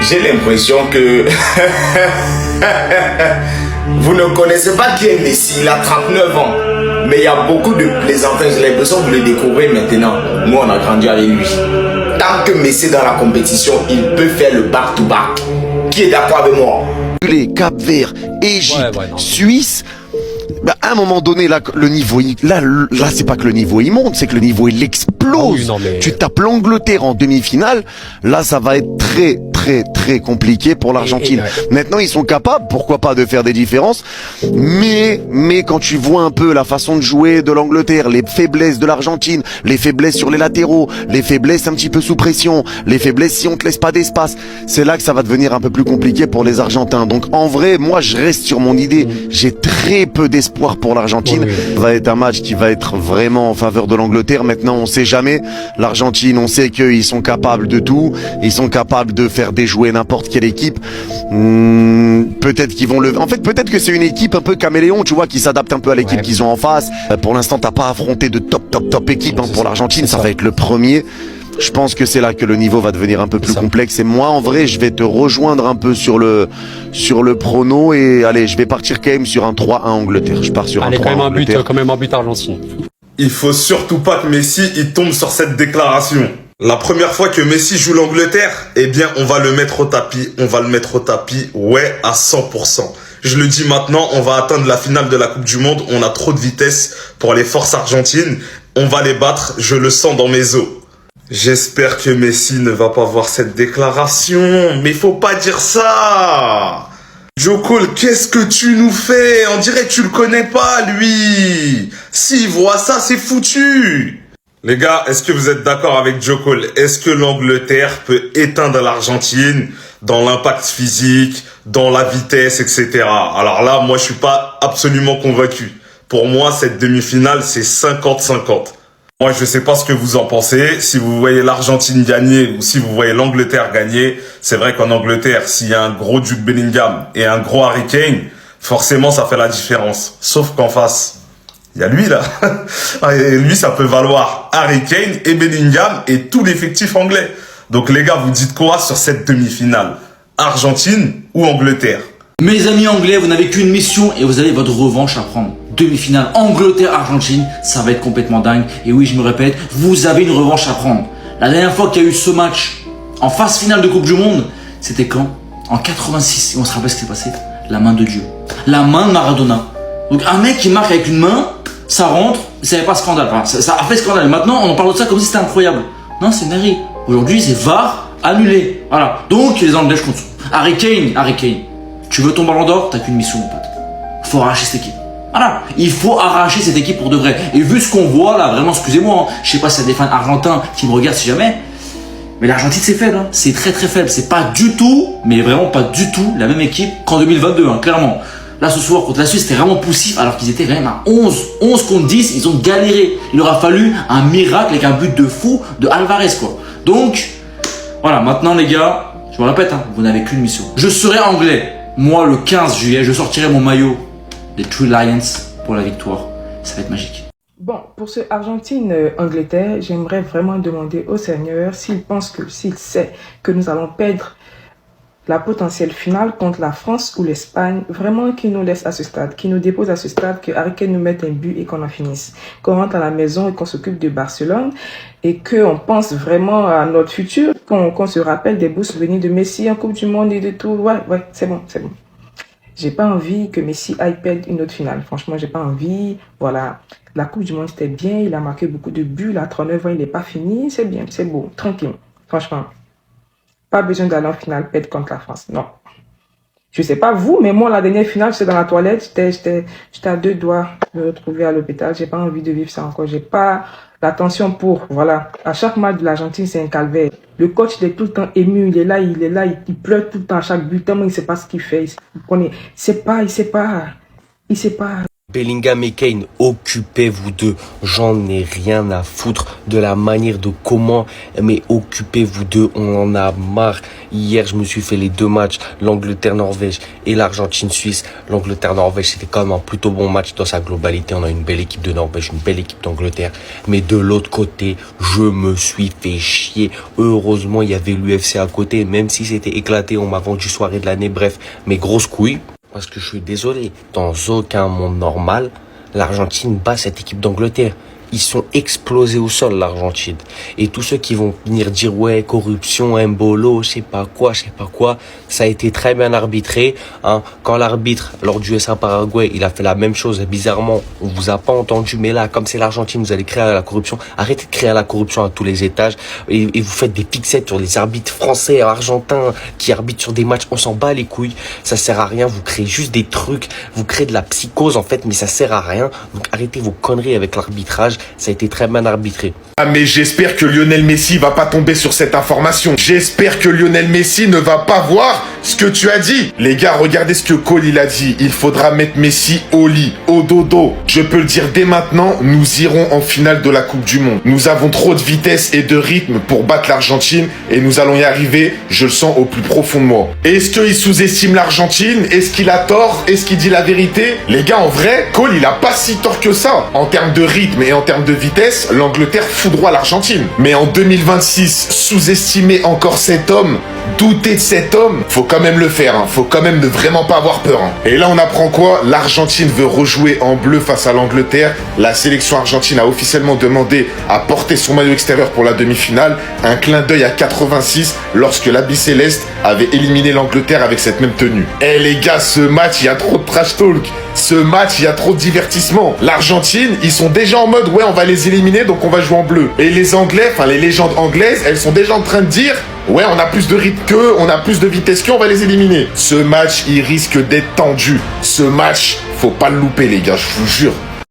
J'ai l'impression que vous ne connaissez pas qui est Messi. Il a 39 ans. Mais il y a beaucoup de plaisantins. J'ai l'impression que vous le découvrez maintenant. Nous, on a grandi avec lui. Tant que Messi est dans la compétition, il peut faire le back-to-back. Qui est d'accord avec moi? Les Cap-Vert, Égypte, Suisse. Bah, à un moment donné, là, le niveau, là, c'est pas que le niveau il monte, c'est que le niveau il explose. Ah oui, non, mais... Tu tapes l'Angleterre en demi-finale, là, ça va être très compliqué pour l'Argentine. Maintenant, ils sont capables, pourquoi pas, de faire des différences. Mais quand tu vois un peu la façon de jouer de l'Angleterre, les faiblesses de l'Argentine, les faiblesses sur les latéraux, les faiblesses un petit peu sous pression, les faiblesses si on te laisse pas d'espace, c'est là que ça va devenir un peu plus compliqué pour les Argentins. Donc, en vrai, moi, je reste sur mon idée. J'ai très peu d'espoir pour l'Argentine. Ça va être un match qui va être vraiment en faveur de l'Angleterre. Maintenant, on sait jamais. L'Argentine, on sait qu'ils sont capables de tout. Ils sont capables de faire déjouer n'importe quelle équipe. Peut-être qu'ils vont le... En fait, peut-être que c'est une équipe un peu caméléon, tu vois, qui s'adapte un peu à l'équipe qu'ils ont en face. Pour l'instant, t'as pas affronté de top équipe pour l'Argentine. Ça va être le premier. Je pense que c'est là que le niveau va devenir un peu plus complexe. Et moi, en vrai, je vais te rejoindre un peu sur le prono. Et allez, je vais partir quand même sur un 3-1 Angleterre. Je pars sur un 3-1 Angleterre. Quand même un but Argentine. Il faut surtout pas que Messi il tombe sur cette déclaration. La première fois que Messi joue l'Angleterre, eh bien, on va le mettre au tapis. On va le mettre au tapis, ouais, à 100%. Je le dis maintenant, on va atteindre la finale de la Coupe du Monde. On a trop de vitesse pour les forces argentines. On va les battre, je le sens dans mes os. J'espère que Messi ne va pas voir cette déclaration. Mais faut pas dire ça. Joe Cole, qu'est-ce que tu nous fais? On dirait que tu le connais pas, lui. S'il voit ça, c'est foutu. Les gars, est-ce que vous êtes d'accord avec Joe Cole? Est-ce que l'Angleterre peut éteindre l'Argentine dans l'impact physique, dans la vitesse, etc. Alors là, moi, je suis pas absolument convaincu. Pour moi, cette demi-finale, c'est 50-50. Moi, je sais pas ce que vous en pensez. Si vous voyez l'Argentine gagner ou si vous voyez l'Angleterre gagner, c'est vrai qu'en Angleterre, s'il y a un gros Jude Bellingham et un gros Harry Kane, forcément, ça fait la différence. Sauf qu'en face, il y a lui, là. Et lui, ça peut valoir Harry Kane et Bellingham et tout l'effectif anglais. Donc, les gars, vous dites quoi sur cette demi-finale? Argentine ou Angleterre? Mes amis anglais, vous n'avez qu'une mission et vous avez votre revanche à prendre. Demi-finale Angleterre-Argentine, ça va être complètement dingue. Et oui, je me répète, vous avez une revanche à prendre. La dernière fois qu'il y a eu ce match en phase finale de Coupe du Monde, c'était quand? En 86. Et on se rappelle ce qui s'est passé. La main de Dieu. La main de Maradona. Donc un mec qui marque avec une main, ça rentre, ça n'est pas scandale. Enfin, ça a fait scandale. Maintenant, on en parle de ça comme si c'était incroyable. Non, c'est nari. Aujourd'hui, c'est VAR annulé. Voilà. Donc, les Anglais, je compte. Harry Kane. Tu veux ton ballon d'or? T'as qu'une mission, mon pote. Faut arracher cette équipe. Voilà, il faut arracher cette équipe pour de vrai. Et vu ce qu'on voit là, vraiment, excusez-moi, je sais pas s'il y a des fans argentins qui me regardent si jamais, mais l'Argentine c'est faible, hein. C'est très faible. C'est pas du tout, mais vraiment pas du tout la même équipe qu'en 2022, hein, clairement. Là ce soir contre la Suisse, c'était vraiment poussif alors qu'ils étaient quand même à 11 contre 10, ils ont galéré. Il leur a fallu un miracle avec un but de fou de Alvarez, quoi. Donc, voilà, maintenant les gars, je vous répète, hein, vous n'avez qu'une mission. Je serai anglais. Moi, le 15 juillet, je sortirai mon maillot des Three Lions pour la victoire. Ça va être magique. Bon, pour ce Argentine-Angleterre, j'aimerais vraiment demander au Seigneur s'il sait que nous allons perdre la potentielle finale contre la France ou l'Espagne, vraiment qu'il nous laisse à ce stade, qu'il nous dépose à ce stade, que Harry Kane nous mette un but et qu'on en finisse. Qu'on rentre à la maison et qu'on s'occupe de Barcelone et qu'on pense vraiment à notre futur, qu'on se rappelle des beaux souvenirs de Messi en Coupe du Monde et de tout. Ouais, c'est bon. J'ai pas envie que Messi aille perdre une autre finale. Franchement, j'ai pas envie. Voilà. La Coupe du Monde, c'était bien. Il a marqué beaucoup de buts. Il a 39 ans, il n'est pas fini. C'est bien, c'est beau. Tranquille. Franchement. Pas besoin d'aller en finale perdre contre la France. Non. Je sais pas vous, mais moi, la dernière finale, j'étais dans la toilette. J'étais à 2 doigts de me retrouver à l'hôpital. J'ai pas envie de vivre ça encore. J'ai pas l'attention pour. Voilà. À chaque match de l'Argentine, c'est un calvaire. Le coach, il est tout le temps ému. Il est là, il pleure tout le temps à chaque but. Tellement il sait pas ce qu'il fait. Il sait pas. Bellingham et Kane, occupez-vous d'eux. J'en ai rien à foutre de la manière de comment, mais occupez-vous d'eux. On en a marre. Hier, je me suis fait les 2 matchs, l'Angleterre-Norvège et l'Argentine-Suisse. L'Angleterre-Norvège, c'était quand même un plutôt bon match dans sa globalité. On a une belle équipe de Norvège, une belle équipe d'Angleterre. Mais de l'autre côté, je me suis fait chier. Heureusement, il y avait l'UFC à côté. Même si c'était éclaté, on m'a vendu soirée de l'année. Bref, mes grosses couilles. Parce que je suis désolé, dans aucun monde normal, l'Argentine bat cette équipe d'Angleterre. Ils sont explosés au sol, l'Argentine. Et tous ceux qui vont venir dire, ouais, corruption, Mbolo, je sais pas quoi, ça a été très bien arbitré. Hein. Quand l'arbitre, lors du USA-Paraguay, il a fait la même chose, bizarrement, on vous a pas entendu, mais là, comme c'est l'Argentine, vous allez créer la corruption. Arrêtez de créer la corruption à tous les étages. Et vous faites des fixettes sur les arbitres français, argentins, qui arbitrent sur des matchs, on s'en bat les couilles. Ça sert à rien, vous créez juste des trucs, vous créez de la psychose, en fait, mais ça sert à rien. Donc arrêtez vos conneries avec l'arbitrage. Ça a été très bien arbitré. Ah mais j'espère que Lionel Messi va pas tomber sur cette information. J'espère que Lionel Messi ne va pas voir ce que tu as dit. Les gars, regardez ce que Cole il a dit. Il faudra mettre Messi au lit, au dodo. Je peux le dire dès maintenant, nous irons en finale de la Coupe du Monde. Nous avons trop de vitesse et de rythme pour battre l'Argentine et nous allons y arriver, je le sens au plus profond de moi. Est-ce qu'il sous-estime l'Argentine? Est-ce qu'il a tort? Est-ce qu'il dit la vérité? Les gars, en vrai, Cole il a pas si tort que ça. En termes de rythme et en termes de vitesse, l'Angleterre foudroie l'Argentine. Mais en 2026, sous-estimer encore cet homme, douter de cet homme, faut quand même le faire, hein. Faut quand même ne vraiment pas avoir peur. Hein. Et là, on apprend quoi? L'Argentine veut rejouer en bleu face à l'Angleterre. La sélection argentine a officiellement demandé à porter son maillot extérieur pour la demi-finale. Un clin d'œil à 86 lorsque l'Abbé Céleste avait éliminé l'Angleterre avec cette même tenue. Eh les gars, ce match, il y a trop de trash talk. Ce match, il y a trop de divertissement. L'Argentine, ils sont déjà en mode, ouais, on va les éliminer, donc on va jouer en bleu. Et les Anglais, enfin les légendes anglaises, elles sont déjà en train de dire, ouais, on a plus de rythme qu'eux, on a plus de vitesse qu'eux, on va les éliminer. Ce match, il risque d'être tendu. Ce match, faut pas le louper, les gars, je vous jure.